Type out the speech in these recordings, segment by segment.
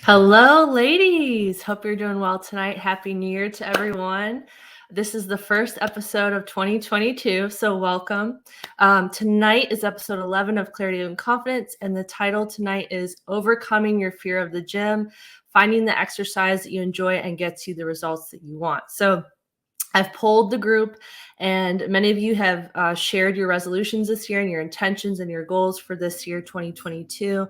Hello, ladies. Hope you're doing well tonight. Happy New Year to everyone. This is the first episode of 2022, so welcome. Tonight is episode 11 of Clarity and Confidence, and the title tonight is Overcoming Your Fear of the Gym, Finding the Exercise that you enjoy and gets you the results that you want. So I've polled the group, and many of you have shared your resolutions this year and your intentions and your goals for this year, 2022.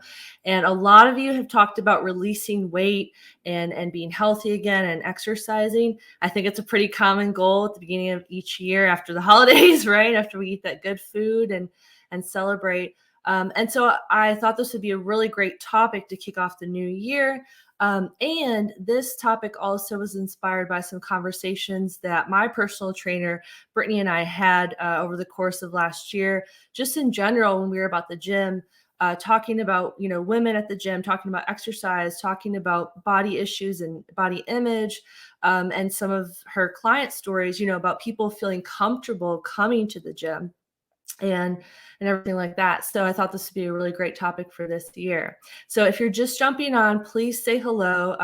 And a lot of you have talked about releasing weight and being healthy again and exercising. I think it's a pretty common goal at the beginning of each year after the holidays, right? After we eat that good food and celebrate. And so I thought this would be a really great topic to kick off the new year. And this topic also was inspired by some conversations that my personal trainer, Brittany, and I had over the course of last year, just in general, when we were about the gym, talking about, women at the gym, talking about exercise, talking about body issues and body image, and some of her client stories, about people feeling comfortable coming to the gym and everything like that. So I thought this would be a really great topic for this year. So if you're just jumping on, please say hello,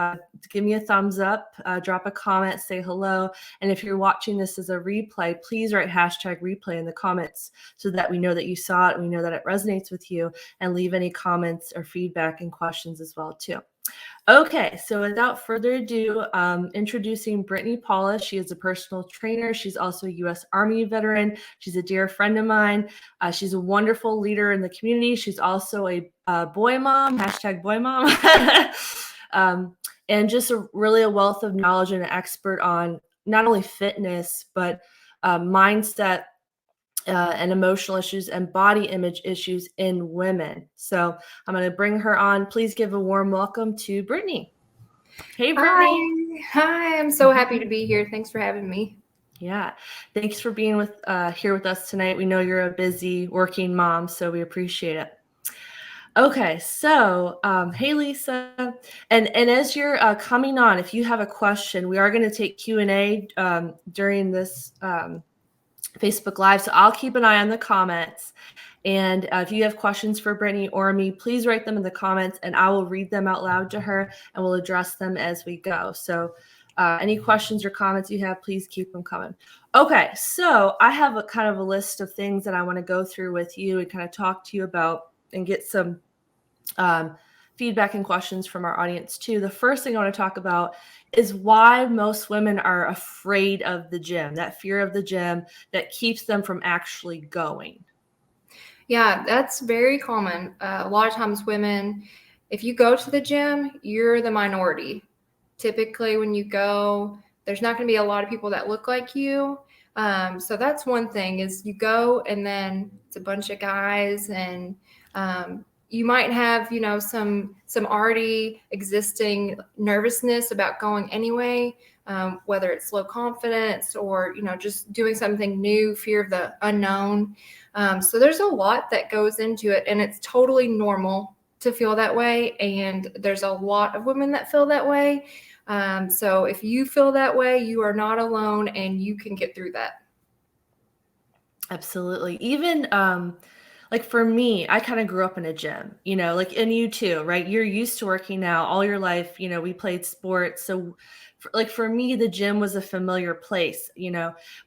give me a thumbs up, drop a comment, say hello. And if you're watching this as a replay, please write hashtag replay in the comments so that we know that you saw it and we know that it resonates with you, and leave any comments or feedback and questions as well too. Okay, so without further ado, introducing Brittany Paula. She is a personal trainer. She's also a U.S. Army veteran. She's a dear friend of mine. She's a wonderful leader in the community. She's also a boy mom, hashtag boy mom, and just really a wealth of knowledge and an expert on not only fitness, but mindset, and emotional issues and body image issues in women. So I'm going to bring her on. Please give a warm welcome to Brittany. Hey, Brittany. Hi, I'm so happy to be here. Thanks for having me. Yeah, thanks for being here with us tonight. We know you're a busy working mom, so we appreciate it. Okay, so hey, Lisa, and as you're coming on, if you have a question, we are going to take Q&A during this Facebook Live. So I'll keep an eye on the comments. And if you have questions for Brittany or me, please write them in the comments and I will read them out loud to her and we'll address them as we go. So any questions or comments you have, please keep them coming. Okay, so I have a kind of a list of things that I want to go through with you and kind of talk to you about and get some feedback and questions from our audience too. The first thing I want to talk about is why most women are afraid of the gym, that fear of the gym that keeps them from actually going. Yeah, that's very common. A lot of times women, if you go to the gym, you're the minority. Typically when you go, there's not going to be a lot of people that look like you. So that's one thing is you go and then it's a bunch of guys and you might have, some already existing nervousness about going anyway, whether it's low confidence or, just doing something new, fear of the unknown. So there's a lot that goes into it, and it's totally normal to feel that way. And there's a lot of women that feel that way. So if you feel that way, you are not alone and you can get through that. Absolutely. Even like for me, I kind of grew up in a gym, and you too, right? You're used to working out all your life. We played sports. So for me, the gym was a familiar place,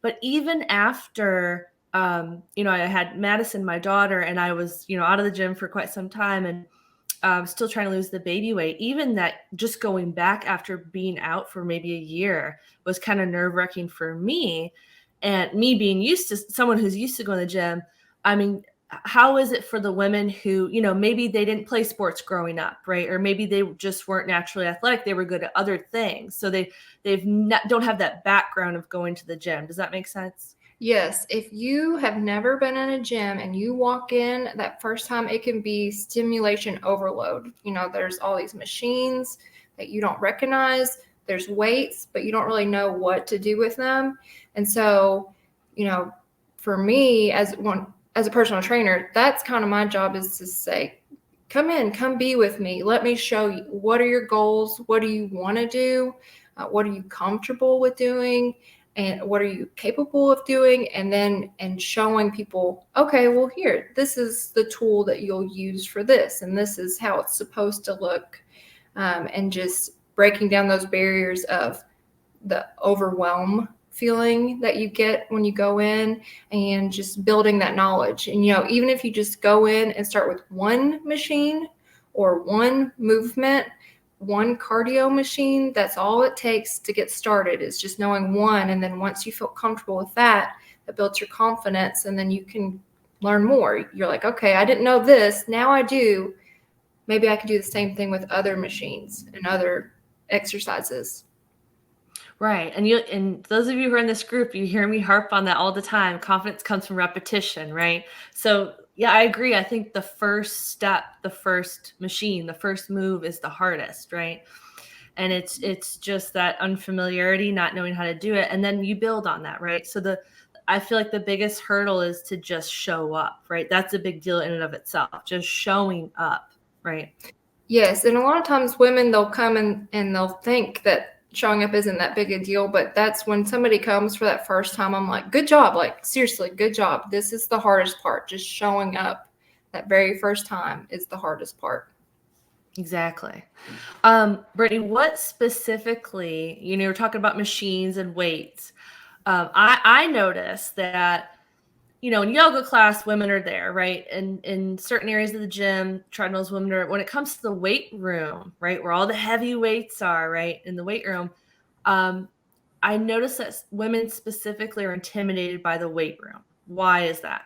but even after, I had Madison, my daughter, and I was, out of the gym for quite some time and still trying to lose the baby weight. Even that just going back after being out for maybe a year was kind of nerve-wracking for me. And me being used to someone who's used to going to the gym, I mean, how is it for the women who, maybe they didn't play sports growing up, right? Or maybe they just weren't naturally athletic. They were good at other things. So don't have that background of going to the gym. Does that make sense? Yes, if you have never been in a gym and you walk in that first time, it can be stimulation overload. There's all these machines that you don't recognize. There's weights, but you don't really know what to do with them. And so, for me as a personal trainer, that's kind of my job, is to say, come be with me. Let me show you, what are your goals? What do you want to do? What are you comfortable with doing? And what are you capable of doing? And showing people, okay, well, here, this is the tool that you'll use for this. And this is how it's supposed to look. and just breaking down those barriers of the overwhelm feeling that you get when you go in, and just building that knowledge. And, even if you just go in and start with one machine or one movement, one cardio machine, that's all it takes to get started, is just knowing one. And then once you feel comfortable with that, that builds your confidence, and then you can learn more. You're like, okay, I didn't know this, now I do. Maybe I could do the same thing with other machines and other exercises. Right. And those of you who are in this group, you hear me harp on that all the time. Confidence comes from repetition, right? So yeah, I agree. I think the first step, the first machine, the first move is the hardest, right? And it's just that unfamiliarity, not knowing how to do it. And then you build on that, right? So I feel like the biggest hurdle is to just show up, right? That's a big deal in and of itself, just showing up, right? Yes. And a lot of times women, they'll come and they'll think that showing up isn't that big a deal, but that's when somebody comes for that first time, I'm like, good job. Like, seriously, good job. This is the hardest part. Just showing up that very first time is the hardest part. Exactly. Brittany, what specifically, you're talking about machines and weights. I noticed that, in yoga class, women are there, right? And in certain areas of the gym, treadmills, women are. When it comes to the weight room, right, where all the heavy weights are, right, in the weight room, I noticed that women specifically are intimidated by the weight room. Why is that?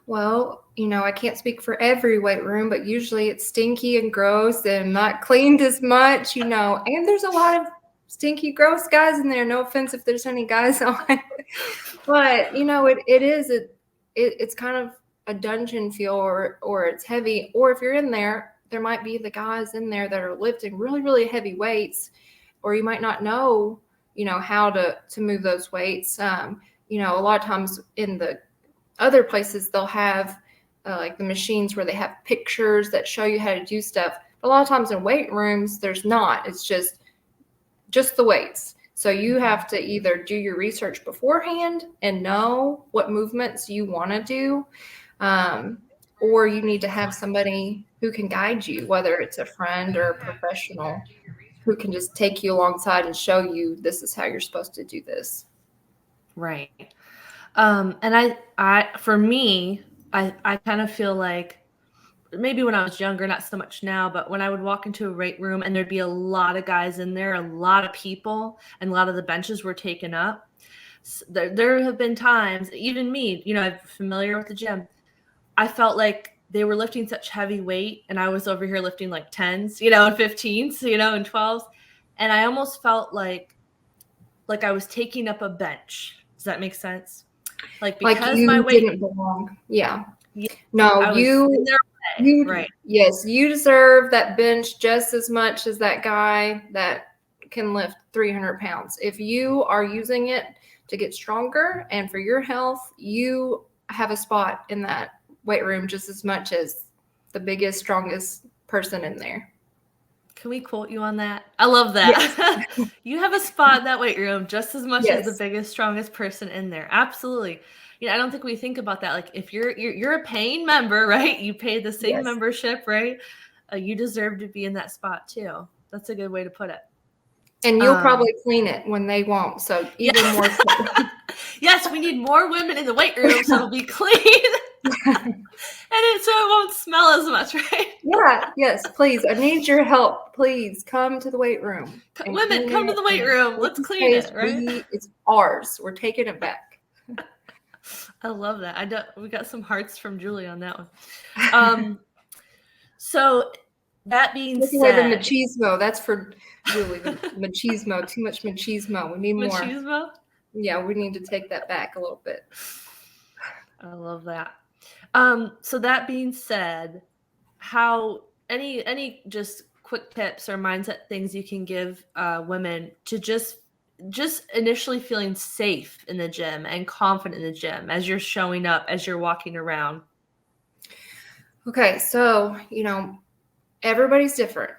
Well, I can't speak for every weight room, but usually it's stinky and gross and not cleaned as much, and there's a lot of stinky, gross guys in there. No offense if there's any guys on. But, it's kind of a dungeon feel, or it's heavy. Or if you're in there, there might be the guys in there that are lifting really, really heavy weights, or you might not know, how to move those weights. A lot of times in the other places, they'll have like the machines where they have pictures that show you how to do stuff. But a lot of times in weight rooms, there's not. It's just the weights. So you have to either do your research beforehand and know what movements you want to do, or you need to have somebody who can guide you, whether it's a friend or a professional who can just take you alongside and show you this is how you're supposed to do this. Right. And for me, I kind of feel like maybe when I was younger, not so much now, but when I would walk into a weight room and there'd be a lot of guys in there, a lot of people, and a lot of the benches were taken up. So there have been times, even me, I'm familiar with the gym, I felt like they were lifting such heavy weight and I was over here lifting like 10s, and 15s, and 12s. And I almost felt like I was taking up a bench. Does that make sense? Because you my weight didn't belong. Yeah. Yeah, No, you right. Yes, you deserve that bench just as much as that guy that can lift 300 pounds. If you are using it to get stronger and for your health, you have a spot in that weight room just as much as the biggest, strongest person in there. Can we quote you on that? I love that. Yes. You have a spot in that weight room just as much as the biggest, strongest person in there. Absolutely. I don't think we think about that. Like, if you're a paying member, right? You pay the same membership, right? You deserve to be in that spot too. That's a good way to put it. And you'll probably clean it when they won't. So even more. Yes, we need more women in the weight room so it'll be clean. And so it won't smell as much, right? Yeah, yes, please. I need your help. Please come to the weight room. Women, come to the weight room. Let's clean it, right? It's ours. We're taking it back. I love that. We got some hearts from Julie on that one. So that being said, the machismo. That's for Julie. The machismo. Too much machismo. We need more. Machismo? Yeah, we need to take that back a little bit. I love that. So that being said, how any just quick tips or mindset things you can give women to just initially feeling safe in the gym and confident in the gym as you're showing up, as you're walking around? Okay, so everybody's different.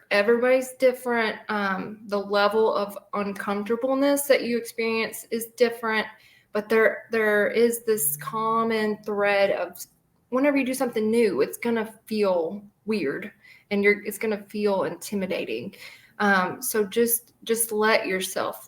The level of uncomfortableness that you experience is different, but there is this common thread of whenever you do something new, it's going to feel weird and it's going to feel intimidating. So just let yourself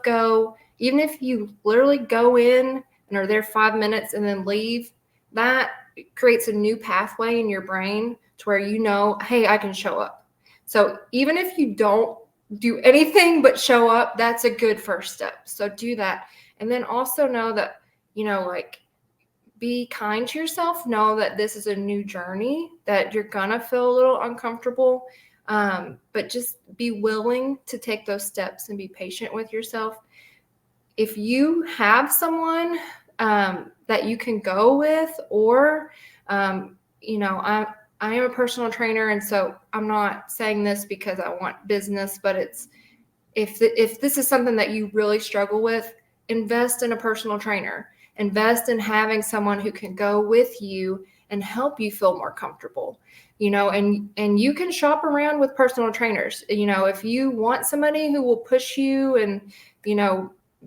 go. Even if you literally go in and are there 5 minutes and then leave, that creates a new pathway in your brain to where you know, hey, I can show up. So even if you don't do anything but show up, that's a good first step. So do that. And then also know that, like, be kind to yourself. Know that this is a new journey, that you're going to feel a little uncomfortable, but just be willing to take those steps and be patient with yourself. If you have someone that you can go with, or, I am a personal trainer, and so I'm not saying this because I want business, but it's if this is something that you really struggle with, invest in a personal trainer. Invest in having someone who can go with you and help you feel more comfortable, and you can shop around with personal trainers. If you want somebody who will push you and,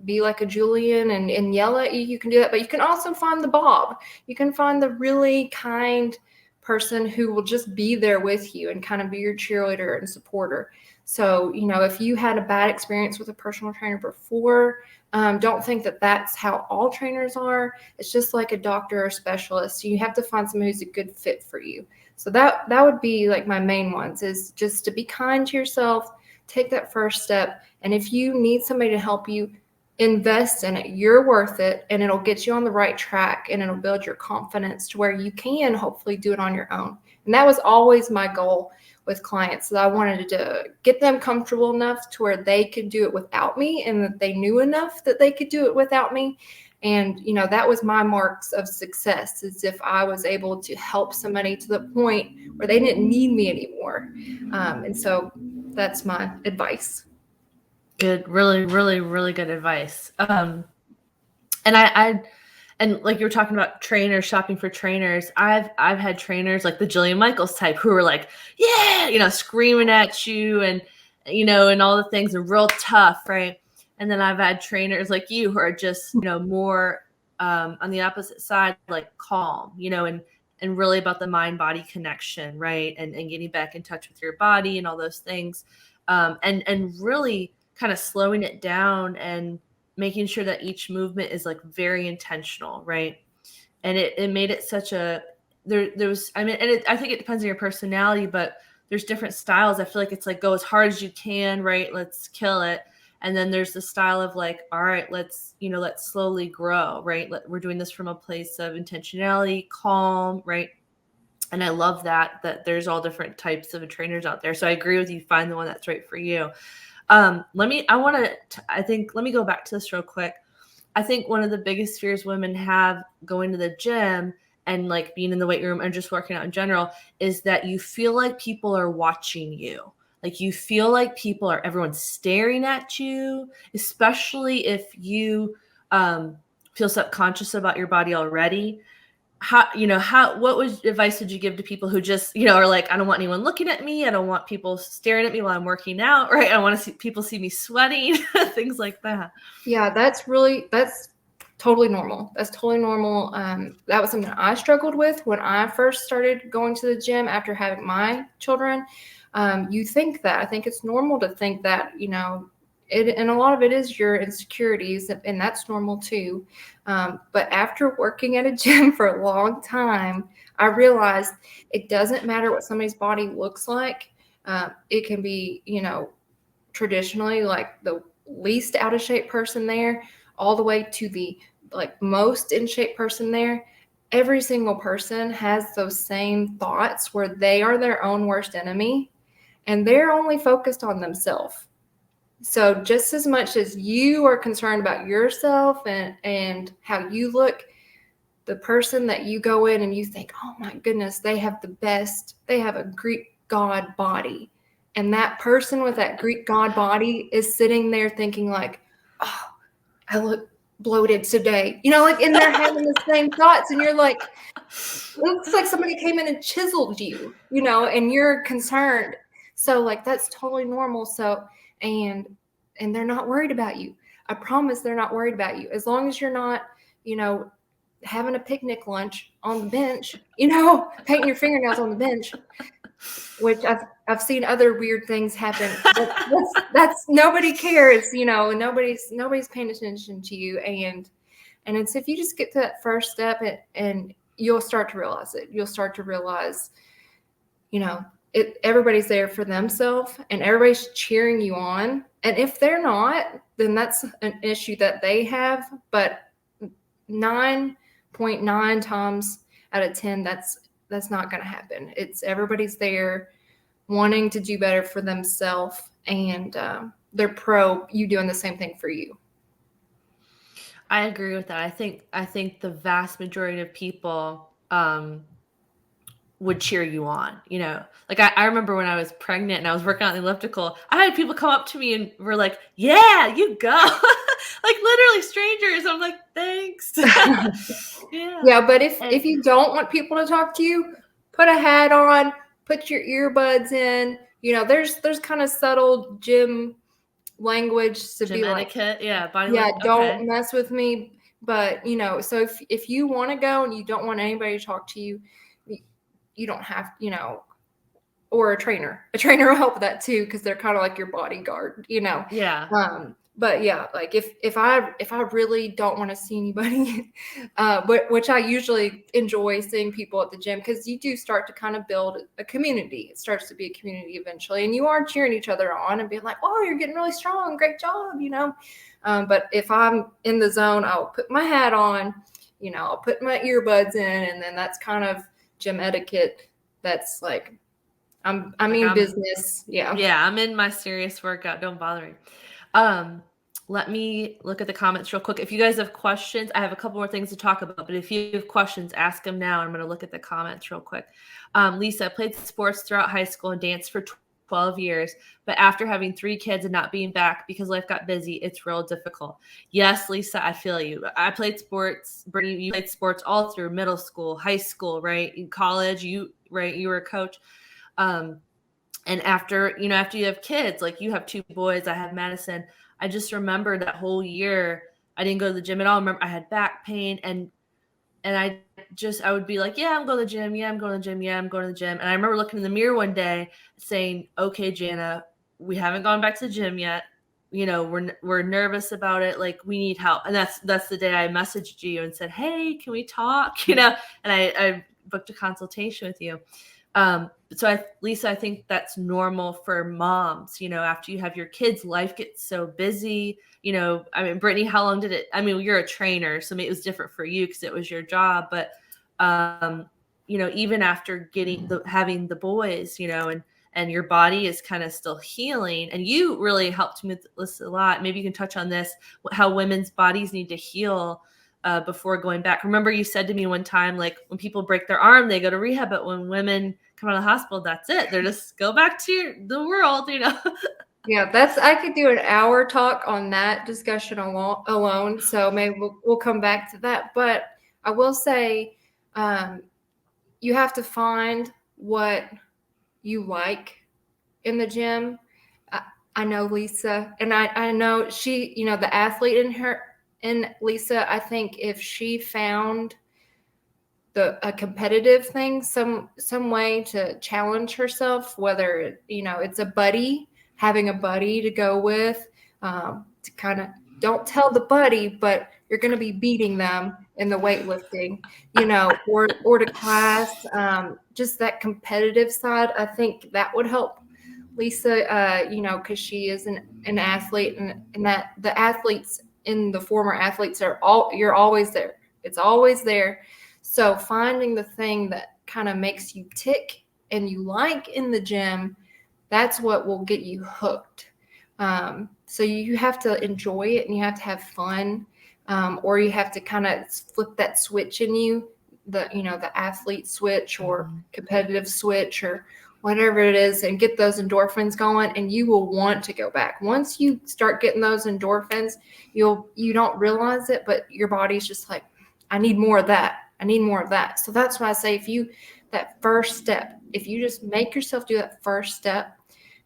be like a Julian and yell at you, you can do that. But you can also find the Bob. You can find the really kind person who will just be there with you and kind of be your cheerleader and supporter. So, if you had a bad experience with a personal trainer before, don't think that that's how all trainers are. It's just like a doctor or specialist. You have to find someone who's a good fit for you. So that would be like my main ones, is just to be kind to yourself, take that first step. And if you need somebody to help you, invest in it. You're worth it, and it'll get you on the right track, and it'll build your confidence to where you can hopefully do it on your own. And that was always my goal with clients, that I wanted to get them comfortable enough to where they could do it without me, and that they knew enough that they could do it without me. And, that was my marks of success, is if I was able to help somebody to the point where they didn't need me anymore. And so that's my advice. Good. Really, really, really good advice. And and like you were talking about trainers, shopping for trainers, I've had trainers like the Jillian Michaels type who were like, yeah, screaming at you and, and all the things are real tough. Right. And then I've had trainers like you who are just, more on the opposite side, like calm, and really about the mind body connection. Right. And getting back in touch with your body and all those things. And really kind of slowing it down and making sure that each movement is like very intentional, right? And it made it such a there was, I mean, and I think it depends on your personality, but there's different styles. I feel like it's like, go as hard as you can, right? Let's kill it. And then there's the style of like, all right, let's slowly grow, right? We're doing this from a place of intentionality, calm, right? And I love that there's all different types of trainers out there. So I agree with you. Find the one that's right for you. Let me go back to this real quick. I think one of the biggest fears women have going to the gym and like being in the weight room and just working out in general is that you feel like people are watching you. Like you feel like everyone's staring at you, especially if you feel subconscious about your body already. What advice would you give to people who just, are like, I don't want anyone looking at me. I don't want people staring at me while I'm working out, right? I don't want to see people see me sweating, things like that. Yeah, that's totally normal. That's totally normal. That was something I struggled with when I first started going to the gym after having my children. You think that, I think it's normal to think that, and a lot of it is your insecurities, and that's normal too. But after working at a gym for a long time, I realized it doesn't matter what somebody's body looks like. It can be, traditionally like the least out of shape person there, all the way to the like most in shape person there. Every single person has those same thoughts where they are their own worst enemy, and they're only focused on themselves. So just as much as you are concerned about yourself and how you look, the person that you go in and you think, oh my goodness, they have a Greek god body. And that person with that Greek god body is sitting there thinking like, oh, I look bloated today. And they're having the same thoughts. And you're like, it looks like somebody came in and chiseled you, and you're concerned. So like, that's totally normal. So, and they're not worried about you. I promise they're not worried about you. As long as you're not, having a picnic lunch on the bench, painting your fingernails on the bench, which I've seen other weird things happen. That's nobody cares, nobody's paying attention to you, and it's if you just get to that first step, and you'll start to realize it. You'll start to realize, everybody's there for themselves, and everybody's cheering you on. And if they're not, then that's an issue that they have. But 9.9 times out of 10, that's not going to happen. It's everybody's there wanting to do better for themselves, and they're pro you doing the same thing for you. I agree with that. I think the vast majority of people would cheer you on. Like I remember when I was pregnant and I was working on the elliptical, I had people come up to me and were like, "Yeah, you go." Like literally strangers. I'm like, "Thanks." Yeah, but if you don't want people to talk to you, put a hat on, put your earbuds in. There's kind of subtle gym language to Gym be etiquette, like, body don't mess with me. But so if you want to go and you don't want anybody to talk to you, you don't have, or a trainer will help with that too, because they're kind of like your bodyguard, Yeah. But yeah, like if I really don't want to see anybody, which I usually enjoy seeing people at the gym, because you do start to kind of build a community. It starts to be a community eventually, and you are cheering each other on and being like, "Oh, you're getting really strong, great job," But if I'm in the zone, I'll put my hat on, I'll put my earbuds in, and then that's kind of gym etiquette. That's like, I'm business. Yeah, I'm in my serious workout. Don't bother me. Let me look at the comments real quick. If you guys have questions, I have a couple more things to talk about, but if you have questions, ask them now. I'm going to look at the comments real quick. Lisa, I played sports throughout high school and danced for 12 years, but after having 3 kids and not being back because life got busy, it's real difficult. Yes, Lisa, I feel you. I played sports. Brittany, you played sports all through middle school, high school, right? In college, you were a coach. And after you have kids, like you have 2 boys, I have Madison. I just remember that whole year I didn't go to the gym at all. I remember I had back pain, and I would be like, "Yeah, I'm going to the gym. Yeah, I'm going to the gym. Yeah, I'm going to the gym." And I remember looking in the mirror one day saying, "Okay, Jana, we haven't gone back to the gym yet. We're nervous about it. Like, we need help." And that's the day I messaged you and said, "Hey, can we talk?" And I booked a consultation with you. So Lisa, I think that's normal for moms, after you have your kids, life gets so busy, Brittany, how long did it, you're a trainer, so maybe it was different for you because it was your job, but, even after having the boys, and your body is kind of still healing, and you really helped me with this a lot. Maybe you can touch on this, how women's bodies need to heal before going back. Remember you said to me one time, like when people break their arm, they go to rehab, but when women come out of the hospital, that's it. They're just go back to the world, Yeah, I could do an hour talk on that discussion alone. So maybe we'll come back to that. But I will say, you have to find what you like in the gym. I know Lisa, and I know she, the athlete in Lisa, I think if she found a competitive thing, some way to challenge herself, whether, it's having a buddy to go with, to kind of, don't tell the buddy, but you're going to be beating them in the weightlifting, or to class, just that competitive side. I think that would help Lisa, because she is an athlete, and that the athletes in the former athletes you're always there. It's always there. So finding the thing that kind of makes you tick and you like in the gym, that's what will get you hooked. So you have to enjoy it, and you have to have fun, or you have to kind of flip that switch in you, the athlete switch or competitive switch or whatever it is, and get those endorphins going, and you will want to go back. Once you start getting those endorphins, you don't realize it, but your body's just like, I need more of that. I need more of that. So that's why I say, that first step, if you just make yourself do that first step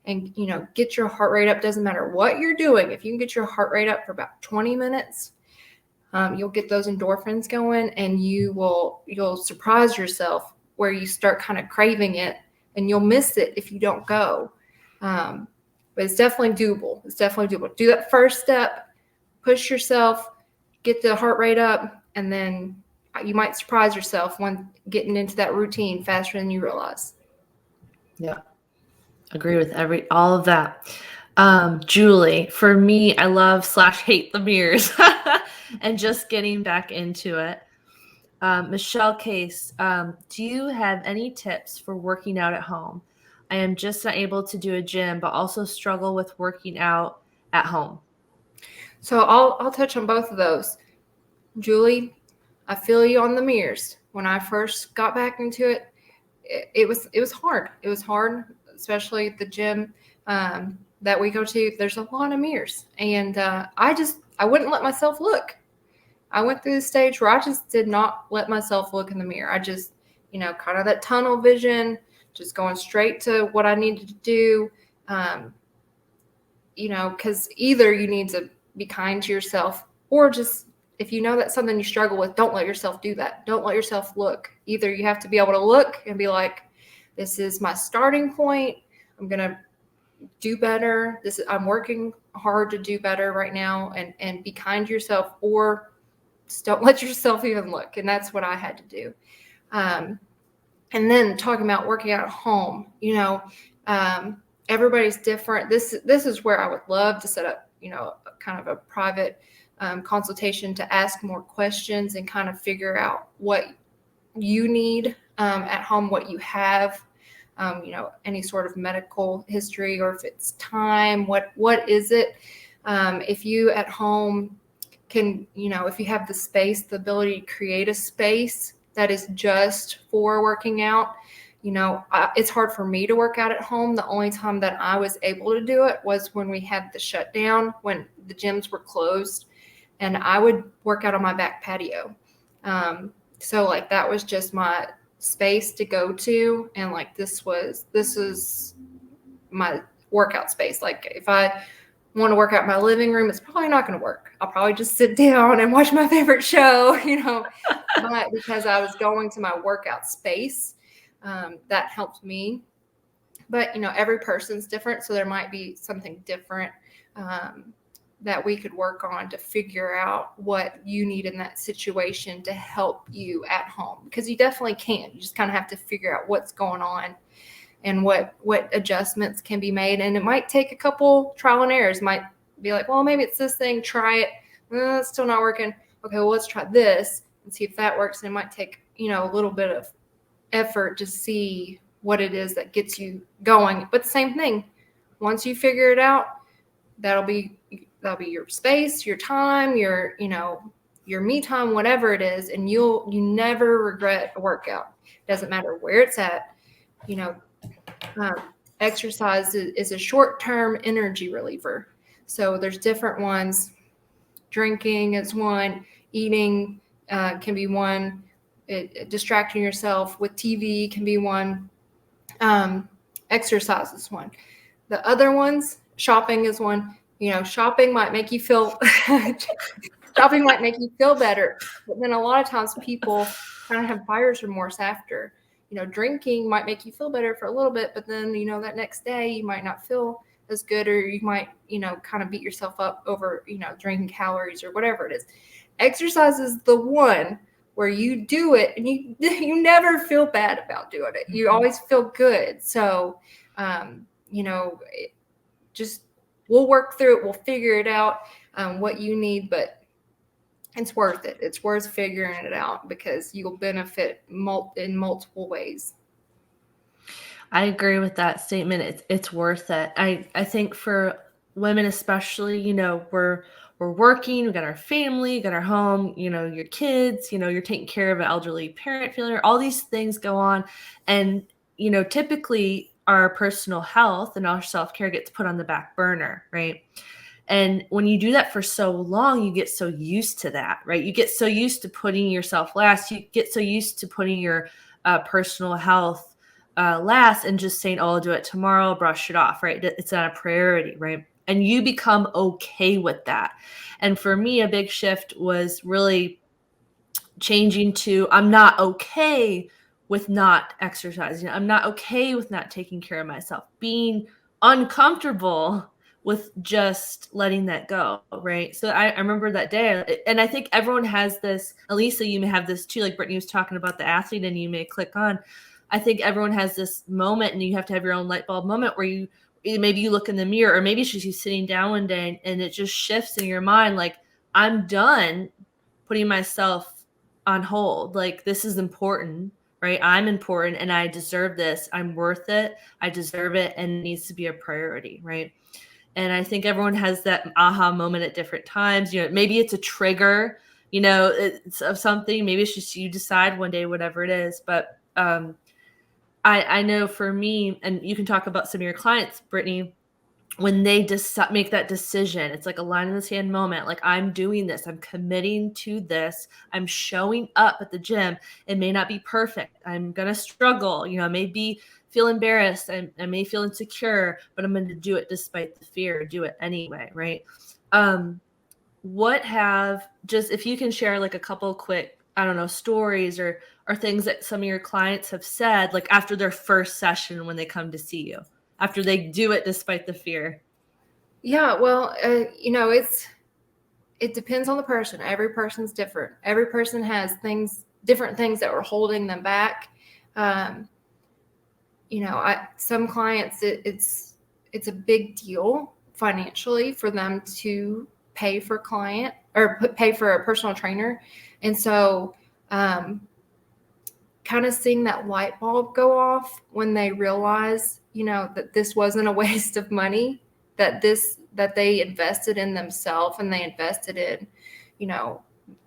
and, get your heart rate up, doesn't matter what you're doing. If you can get your heart rate up for about 20 minutes, you'll get those endorphins going, and you'll surprise yourself where you start kind of craving it and you'll miss it if you don't go. But it's definitely doable. Do that first step, push yourself, get the heart rate up, and then you might surprise yourself when getting into that routine faster than you realize. Yeah. Agree with all of that. Julie, for me, I love / hate the mirrors and just getting back into it. Michelle Case, do you have any tips for working out at home? I am just not able to do a gym, but also struggle with working out at home. So I'll touch on both of those. Julie, I feel you on the mirrors. When I first got back into it, it was hard. It was hard, especially at the gym that we go to. There's a lot of mirrors, and I wouldn't let myself look. I went through the stage where I just did not let myself look in the mirror. I just, kind of that tunnel vision, just going straight to what I needed to do. Because either you need to be kind to yourself, or just, if you know that's something you struggle with, don't let yourself do that. Don't let yourself look. Either you have to be able to look and be like, this is my starting point. I'm going to do better. I'm working hard to do better right now, and be kind to yourself, or just don't let yourself even look. And that's what I had to do. And then talking about working out at home, everybody's different. This is where I would love to set up, kind of a private consultation to ask more questions and kind of figure out what you need at home, what you have, any sort of medical history, or if it's time, what is it? If you at home can, if you have the space, the ability to create a space that is just for working out. It's hard for me to work out at home. The only time that I was able to do it was when we had the shutdown, when the gyms were closed, and I would work out on my back patio. So like that was just my space to go to, and like this is my workout space. Like if I want to work out in my living room, it's probably not going to work. I'll probably just sit down and watch my favorite show, but because I was going to my workout space, that helped me. But, every person's different. So there might be something different that we could work on to figure out what you need in that situation to help you at home, because you definitely can. You just kind of have to figure out what's going on and what adjustments can be made. And it might take a couple trial and errors. Might be like, well, maybe it's this thing, try it. It's still not working. Okay, well, let's try this and see if that works. And it might take, a little bit of effort to see what it is that gets you going. But the same thing, once you figure it out, that'll be your space, your time, your me time, whatever it is. And you never regret a workout. Doesn't matter where it's at. Exercise is a short-term energy reliever. So there's different ones. Drinking is one. Eating can be one. Distracting yourself with TV can be one. Exercise is one. The other ones, shopping is one. Shopping might make you feel better, but then a lot of times people kind of have buyer's remorse after. Drinking might make you feel better for a little bit, but then, that next day you might not feel as good, or you might, kind of beat yourself up over, drinking calories or whatever it is. Exercise is the one where you do it and you never feel bad about doing it. You always feel good. So, just we'll work through it. We'll figure it out, what you need, but it's worth it. It's worth figuring it out, because you'll benefit in multiple ways. I agree with that statement. It's worth it. I think for women especially, we're working, we got our family, we got our home, your kids, you're taking care of an elderly parent, failure, all these things go on. And, typically our personal health and our self-care gets put on the back burner, right? And when you do that for so long, you get so used to that, right? You get so used to putting yourself last. You get so used to putting your personal health last and just saying, oh, I'll do it tomorrow, brush it off, right? It's not a priority, right? And you become okay with that. And for me, a big shift was really changing to, I'm not okay with not exercising. I'm not okay with not taking care of myself, being uncomfortable with just letting that go, right? So I remember that day, and I think everyone has this. Elisa, you may have this too. Like Brittany was talking about the athlete, and you may click on. I think everyone has this moment, and you have to have your own light bulb moment where you maybe you look in the mirror, or maybe it's just you sitting down one day, and it just shifts in your mind, like I'm done putting myself on hold. Like this is important, right? I'm important, and I deserve this. I'm worth it. I deserve it, and it needs to be a priority, right? And I think everyone has that aha moment at different times. Maybe it's a trigger, it's of something. Maybe it's just you decide one day, whatever it is. But I know for me, and you can talk about some of your clients, Brittany, when they make that decision, it's like a line in the sand moment. Like, I'm doing this. I'm committing to this. I'm showing up at the gym. It may not be perfect. I'm going to struggle. I may feel embarrassed. I may feel insecure, but I'm going to do it despite the fear, do it anyway. Right. If you can share like a couple quick, I don't know, stories or things that some of your clients have said, like after their first session, when they come to see you, after they do it despite the fear. Yeah, well, it depends on the person. Every person's different. Every person has different things that were holding them back. Some clients, it's a big deal financially for them to pay for pay for a personal trainer. And so, kind of seeing that light bulb go off when they realize, that this wasn't a waste of money, that they invested in themselves, and they invested in,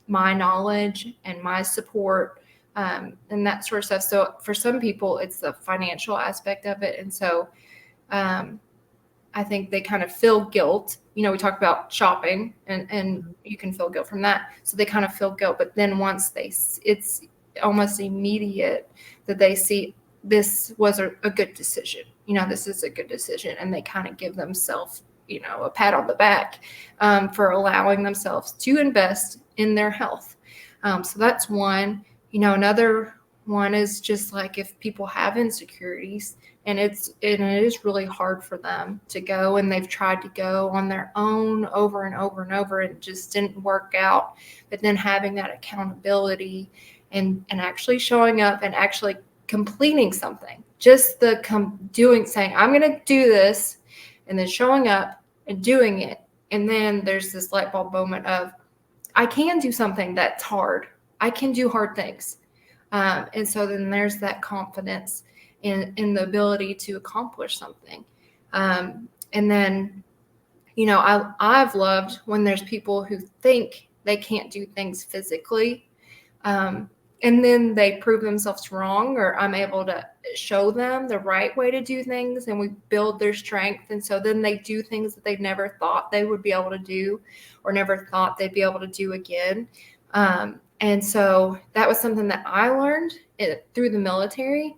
my knowledge and my support, and that sort of stuff. So for some people, it's the financial aspect of it. And so, I think they kind of feel guilt. We talk about shopping, and you can feel guilt from that. So they kind of feel guilt, but then once it's almost immediate that they see this was a good decision. This is a good decision. And they kind of give themselves, a pat on the back for allowing themselves to invest in their health. So that's one. Another one is just like if people have insecurities and it is really hard for them to go, and they've tried to go on their own over and over and over, and it just didn't work out. But then having that accountability and actually showing up and actually completing something, just saying, I'm going to do this, and then showing up and doing it. And then there's this light bulb moment of, I can do something that's hard. I can do hard things. And so then there's that confidence in the ability to accomplish something. And then, I've loved when there's people who think they can't do things physically, and then they prove themselves wrong, or I'm able to show them the right way to do things, and we build their strength. And so then they do things that they never thought they would be able to do, or never thought they'd be able to do again. And so that was something that I learned through the military.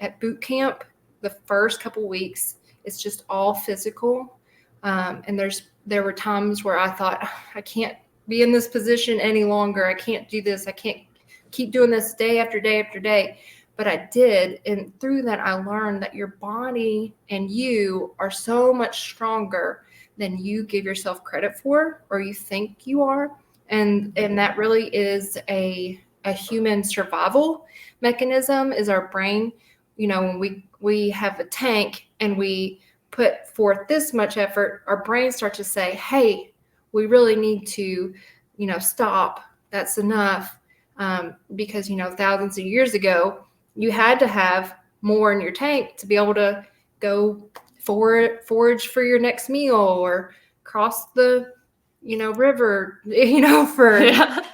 At boot camp, the first couple weeks, it's just all physical. And there were times where I thought, I can't be in this position any longer. I can't do this. I can't keep doing this day after day after day. But I did. And through that, I learned that your body and you are so much stronger than you give yourself credit for, or you think you are. And that really is a human survival mechanism, is our brain. When we have a tank and we put forth this much effort, our brains start to say, hey, we really need to, stop. That's enough. Because, thousands of years ago, you had to have more in your tank to be able to go forage for your next meal, or cross the, river, for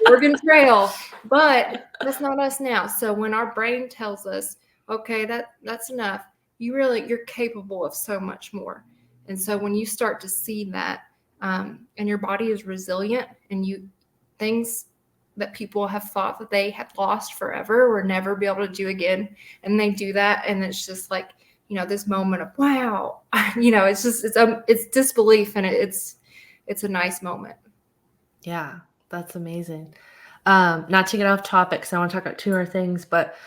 Oregon Trail. But that's not us now. So when our brain tells us, okay, that's enough, you're capable of so much more. And so when you start to see that, and your body is resilient, and things that people have thought that they had lost forever or never be able to do again, and they do that, and it's just like, this moment of wow, it's disbelief, and it's a nice moment. Yeah, that's amazing. Not to get off topic, so I want to talk about two more things, but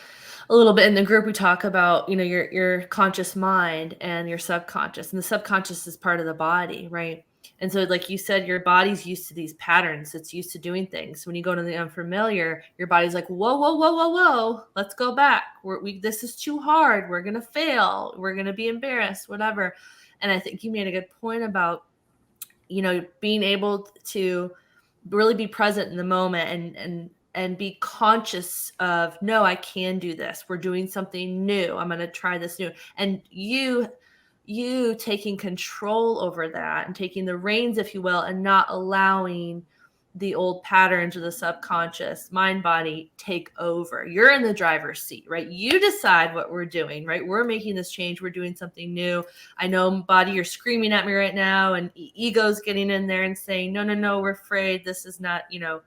a little bit in the group, we talk about, your conscious mind and your subconscious, and the subconscious is part of the body, right? And so, like you said, your body's used to these patterns. It's used to doing things. When you go to the unfamiliar, your body's like, whoa, whoa, whoa, whoa, whoa. Let's go back. This is too hard. We're going to fail. We're going to be embarrassed, whatever. And I think you made a good point about, being able to really be present in the moment and be conscious of, no, I can do this. We're doing something new. I'm going to try this new. And you taking control over that and taking the reins, if you will, and not allowing the old patterns of the subconscious mind body take over. You're in the driver's seat, right? You decide what we're doing, right? We're making this change. We're doing something new. I know, body, you're screaming at me right now, and ego's getting in there and saying, no, we're afraid. This is not,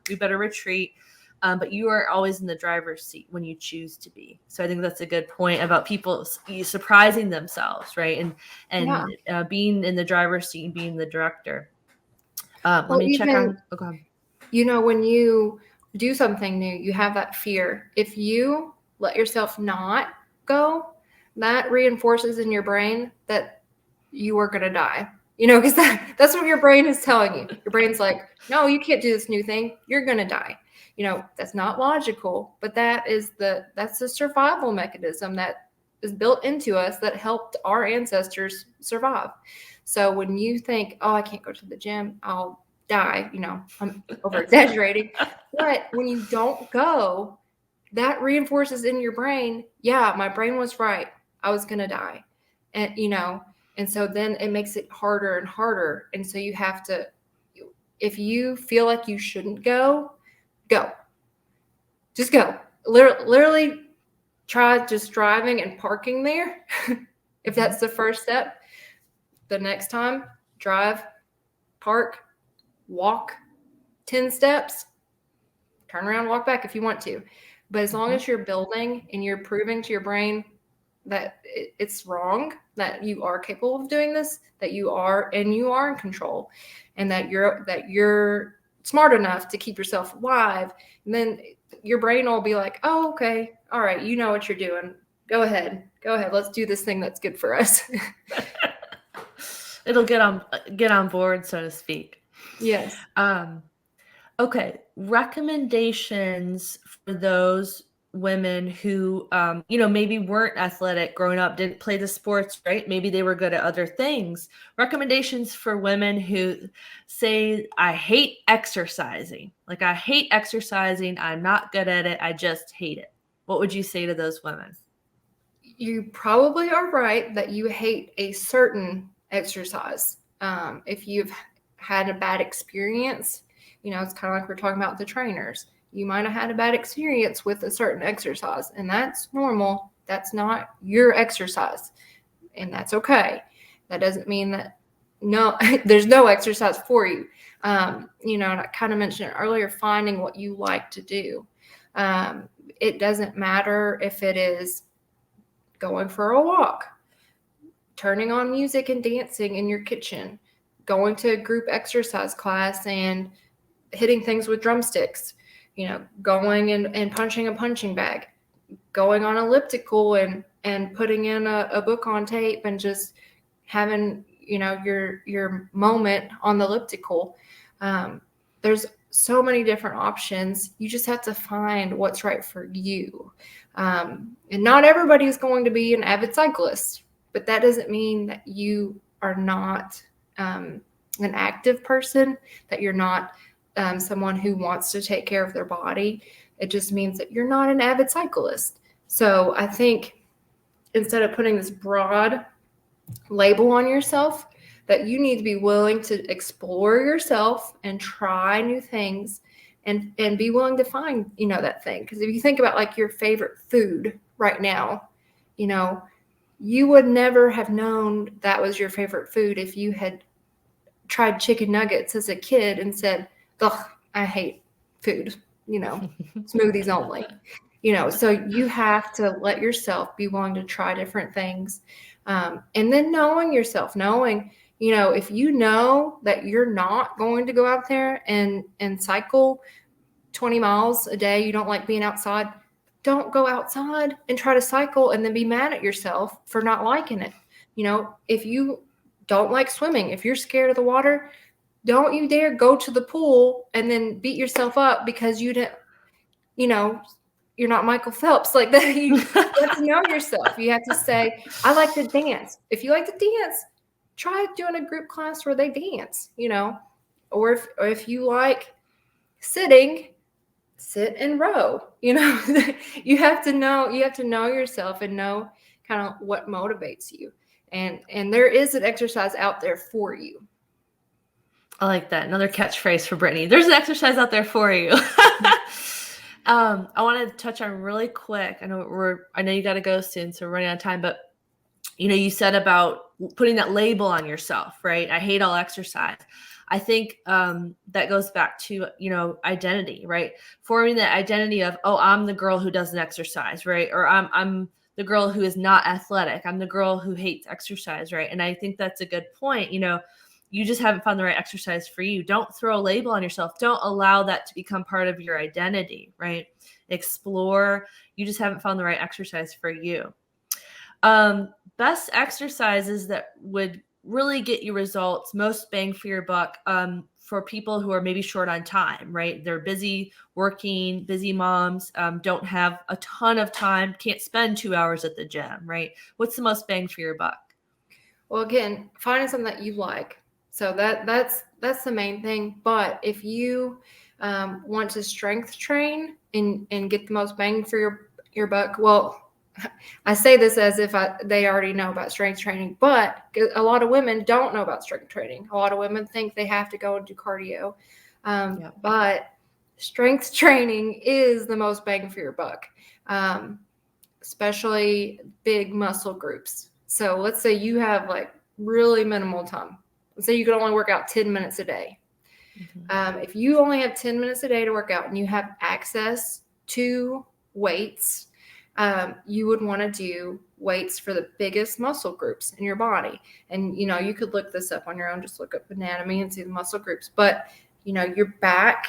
we better retreat. But you are always in the driver's seat when you choose to be. So I think that's a good point about people surprising themselves, right? And being in the driver's seat and being the director. Let me check on. Oh, go ahead. When you do something new, you have that fear. If you let yourself not go, that reinforces in your brain that you are going to die. Because that's what your brain is telling you. Your brain's like, no, you can't do this new thing. You're going to die. That's not logical, but that's the survival mechanism that is built into us that helped our ancestors survive. So when you think, oh, I can't go to the gym, I'll die, I'm over exaggerating, but when you don't go, that reinforces in your brain, yeah, my brain was right. I was going to die. And so then it makes it harder and harder. And so you have to, if you feel like you shouldn't go, just go. Literally try just driving and parking there. If that's the first step, the next time, drive, park, walk 10 steps, turn around, walk back if you want to. But as long as you're building and you're proving to your brain that it's wrong, that you are capable of doing this, that you are in control, and that you're smart enough to keep yourself alive, and then your brain will be like, oh, okay, all right, you know what you're doing. Go ahead. Let's do this thing that's good for us. It'll get on board, so to speak. Yes. Okay. Recommendations for those women who, maybe weren't athletic growing up, didn't play the sports, right? Maybe they were good at other things. Recommendations for women who say, I hate exercising. Like, I hate exercising. I'm not good at it. I just hate it. What would you say to those women? You probably are right that you hate a certain exercise. If you've had a bad experience, it's kind of like we're talking about the trainers. You might have had a bad experience with a certain exercise, and that's normal. That's not your exercise, and that's okay. That doesn't mean that there's no exercise for you. And I kind of mentioned it earlier, finding what you like to do. It doesn't matter if it is going for a walk, turning on music and dancing in your kitchen, going to a group exercise class and hitting things with drumsticks, going and punching a punching bag, going on elliptical and putting in a book on tape and just having, your moment on the elliptical. There's so many different options. You just have to find what's right for you. And not everybody is going to be an avid cyclist, but that doesn't mean that you are not an active person, that you're not someone who wants to take care of their body. It just means that you're not an avid cyclist. So I think instead of putting this broad label on yourself, that you need to be willing to explore yourself and try new things and be willing to find, that thing. Because if you think about like your favorite food right now, you would never have known that was your favorite food if you had tried chicken nuggets as a kid and said, ugh, I hate food, smoothies only, so you have to let yourself be willing to try different things. And then knowing yourself, if you know that you're not going to go out there and cycle 20 miles a day, you don't like being outside, don't go outside and try to cycle and then be mad at yourself for not liking it. If you don't like swimming, if you're scared of the water, don't you dare go to the pool and then beat yourself up because you didn't, you're not Michael Phelps like that. You have to know yourself. You have to say, I like to dance. If you like to dance, try doing a group class where they dance, or if you like sitting, sit and row. You have to know yourself and know kind of what motivates you. And there is an exercise out there for you. I like that. Another catchphrase for Brittany. There's an exercise out there for you. I want to touch on really quick. I know you got to go soon, so we're running out of time, but you said about putting that label on yourself, right? I hate all exercise. I think that goes back to, identity, right? Forming that identity of, oh, I'm the girl who doesn't exercise, right? Or I'm the girl who is not athletic. I'm the girl who hates exercise, right? And I think that's a good point. You just haven't found the right exercise for you. Don't throw a label on yourself. Don't allow that to become part of your identity, right? Explore. You just haven't found the right exercise for you. Best exercises that would really get you results, most bang for your buck, for people who are maybe short on time, right? They're busy working, busy moms, don't have a ton of time, can't spend 2 hours at the gym, right? What's the most bang for your buck? Well, again, finding something that you like. So that's the main thing. But if you want to strength train and get the most bang for your buck, well, I say this as if they already know about strength training, but a lot of women don't know about strength training. A lot of women think they have to go and do cardio. But strength training is the most bang for your buck, especially big muscle groups. So let's say you have like really minimal time. Let's say you can only work out 10 minutes a day. Mm-hmm. If you only have 10 minutes a day to work out and you have access to weights, you would want to do weights for the biggest muscle groups in your body. And, you could look this up on your own, just look up anatomy and see the muscle groups. But, your back,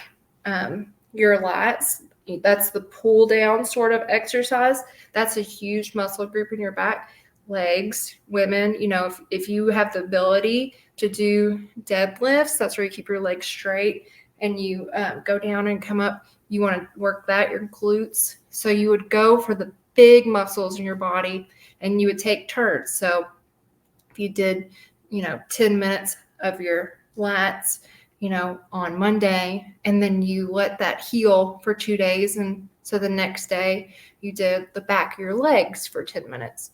your lats, that's the pull down sort of exercise. That's a huge muscle group in your back. Legs, women, if you have the ability to do deadlifts, that's where you keep your legs straight and you go down and come up. You want to work that, your glutes. So you would go for the big muscles in your body and you would take turns. So if you did, 10 minutes of your lats, on Monday, and then you let that heal for 2 days. And so the next day you did the back of your legs for 10 minutes.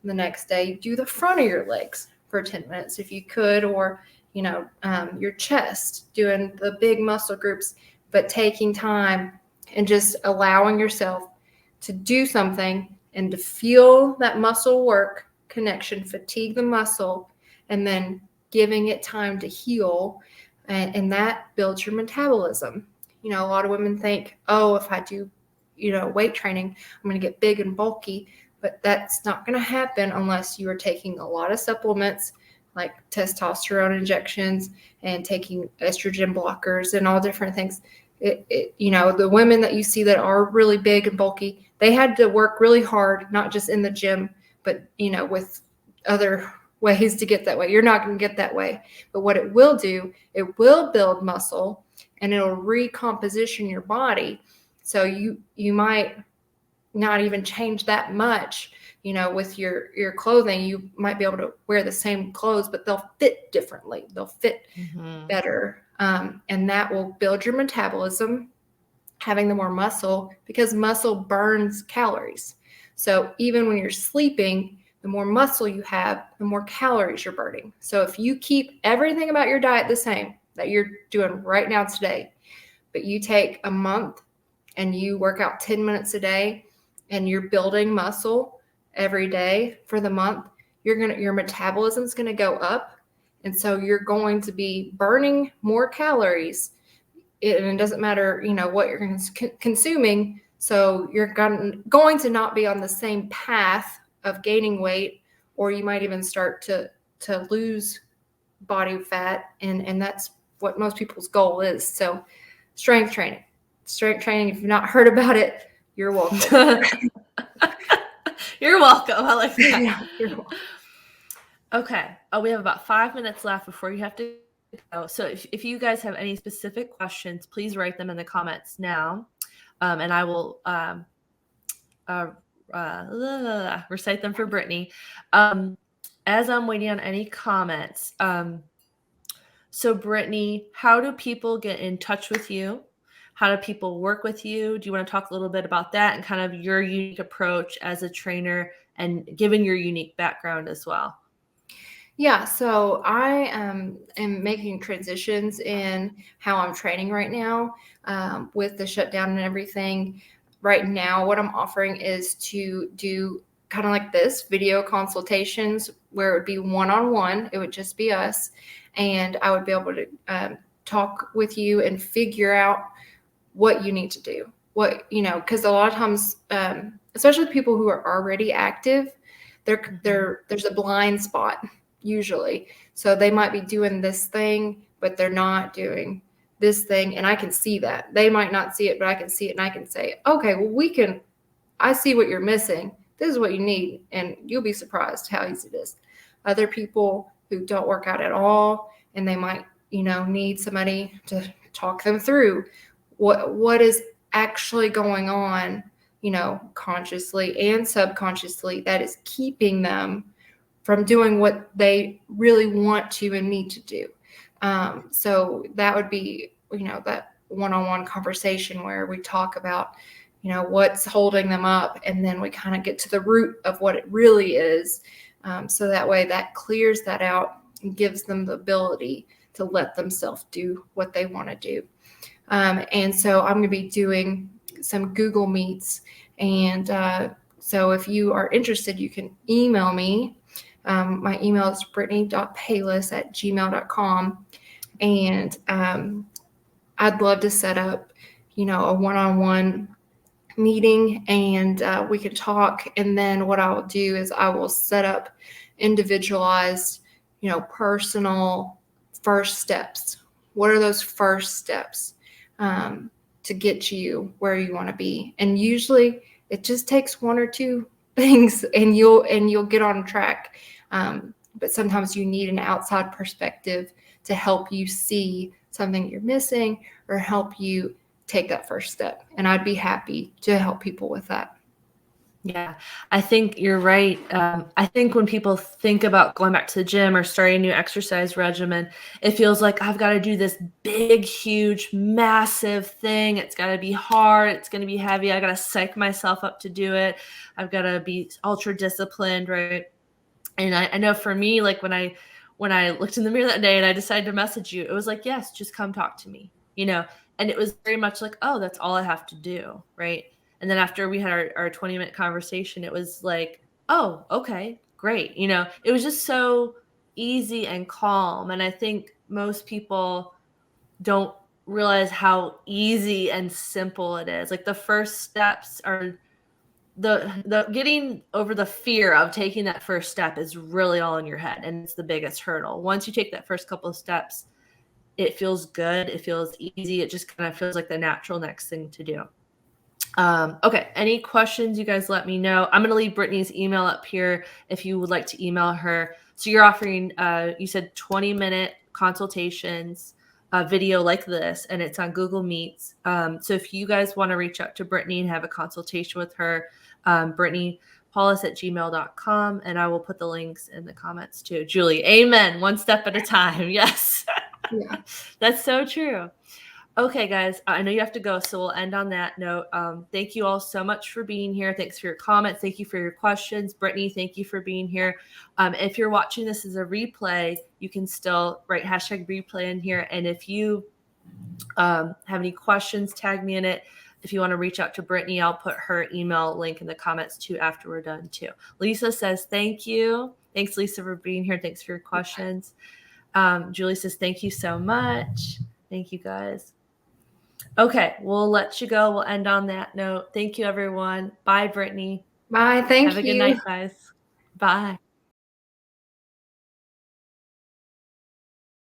The next day you do the front of your legs for 10 minutes if you could, or, your chest, doing the big muscle groups, but taking time and just allowing yourself to do something and to feel that muscle work connection, fatigue the muscle, and then giving it time to heal. And that builds your metabolism. A lot of women think, oh, if I do, weight training, I'm going to get big and bulky. But that's not going to happen unless you are taking a lot of supplements like testosterone injections and taking estrogen blockers and all different things. The women that you see that are really big and bulky, they had to work really hard, not just in the gym, but, with other ways to get that way. You're not going to get that way. But what it will do, it will build muscle and it'll recomposition your body. So you might not even change that much, with your clothing. You might be able to wear the same clothes, but they'll fit differently. They'll fit better. And that will build your metabolism, having the more muscle, because muscle burns calories. So even when you're sleeping, the more muscle you have, the more calories you're burning. So if you keep everything about your diet the same that you're doing right now today, but you take a month and you work out 10 minutes a day and you're building muscle every day for the month, your metabolism is going to go up. And so you're going to be burning more calories. And it doesn't matter, what you're consuming. So you're going to not be on the same path of gaining weight, or you might even start to lose body fat. And that's what most people's goal is. So strength training, if you've not heard about it, You're welcome. You're welcome. I like that. Yeah, you're welcome. Okay. Oh, we have about 5 minutes left before you have to go. So if you guys have any specific questions, please write them in the comments now. And I will recite them for Brittany. As I'm waiting on any comments, so Brittany, how do people get in touch with you? How do people work with you? Do you want to talk a little bit about that and kind of your unique approach as a trainer and given your unique background as well? Yeah, so I am making transitions in how I'm training right now with the shutdown and everything. Right now, what I'm offering is to do kind of like this video consultations where it would be one-on-one. It would just be us. And I would be able to talk with you and figure out what you need to do. Because a lot of times, especially people who are already active, there's a blind spot usually. So they might be doing this thing, but they're not doing this thing. And I can see that. They might not see it, but I can see it. And I can say, okay, well, I see what you're missing. This is what you need. And you'll be surprised how easy it is. Other people who don't work out at all, and they might, need somebody to talk them through what is actually going on, consciously and subconsciously that is keeping them from doing what they really want to and need to do. So that would be, that one-on-one conversation where we talk about, what's holding them up. And then we kind of get to the root of what it really is. So that way that clears that out and gives them the ability to let themselves do what they want to do. And so I'm going to be doing some Google Meets. And so if you are interested, you can email me. My email is brittany.palis@gmail.com. And I'd love to set up, a one-on-one meeting and we could talk. And then what I will do is I will set up individualized, personal first steps. What are those first steps to get you where you want to be? And usually it just takes one or two things and you'll get on track. But sometimes you need an outside perspective to help you see something you're missing or help you take that first step. And I'd be happy to help people with that. Yeah, I think you're right. I think when people think about going back to the gym or starting a new exercise regimen, it feels like I've got to do this big, huge, massive thing. It's got to be hard. It's going to be heavy. I got to psych myself up to do it. I've got to be ultra disciplined, right? And I know for me, like when I looked in the mirror that day and I decided to message you, it was like, yes, just come talk to me, And it was very much like, oh, that's all I have to do, right? And then after we had our 20-minute conversation, it was like, oh, okay, great. It was just so easy and calm. And I think most people don't realize how easy and simple it is. Like the first steps are the getting over the fear of taking that first step is really all in your head. And it's the biggest hurdle. Once you take that first couple of steps, it feels good. It feels easy. It just kind of feels like the natural next thing to do. Okay. Any questions, you guys let me know. I'm going to leave Brittany's email up here if you would like to email her. So you're offering, you said 20-minute consultations, video like this, and it's on Google Meets. So if you guys want to reach out to Brittany and have a consultation with her, BrittanyPaulus@gmail.com, and I will put the links in the comments too. Julie, amen. One step at a time. Yes. Yeah. That's so true. Okay, guys, I know you have to go, so we'll end on that note. Thank you all so much for being here. Thanks for your comments. Thank you for your questions. Brittany, thank you for being here. If you're watching this as a replay, you can still write #replay in here. And if you have any questions, tag me in it. If you want to reach out to Brittany, I'll put her email link in the comments too after we're done too. Lisa says, thank you. Thanks, Lisa, for being here. Thanks for your questions. Julie says, thank you so much. Thank you, guys. Okay, we'll let you go. We'll end on that note. Thank you, everyone. Bye, Brittany. Bye. Thank you. Have a good night, guys. Bye.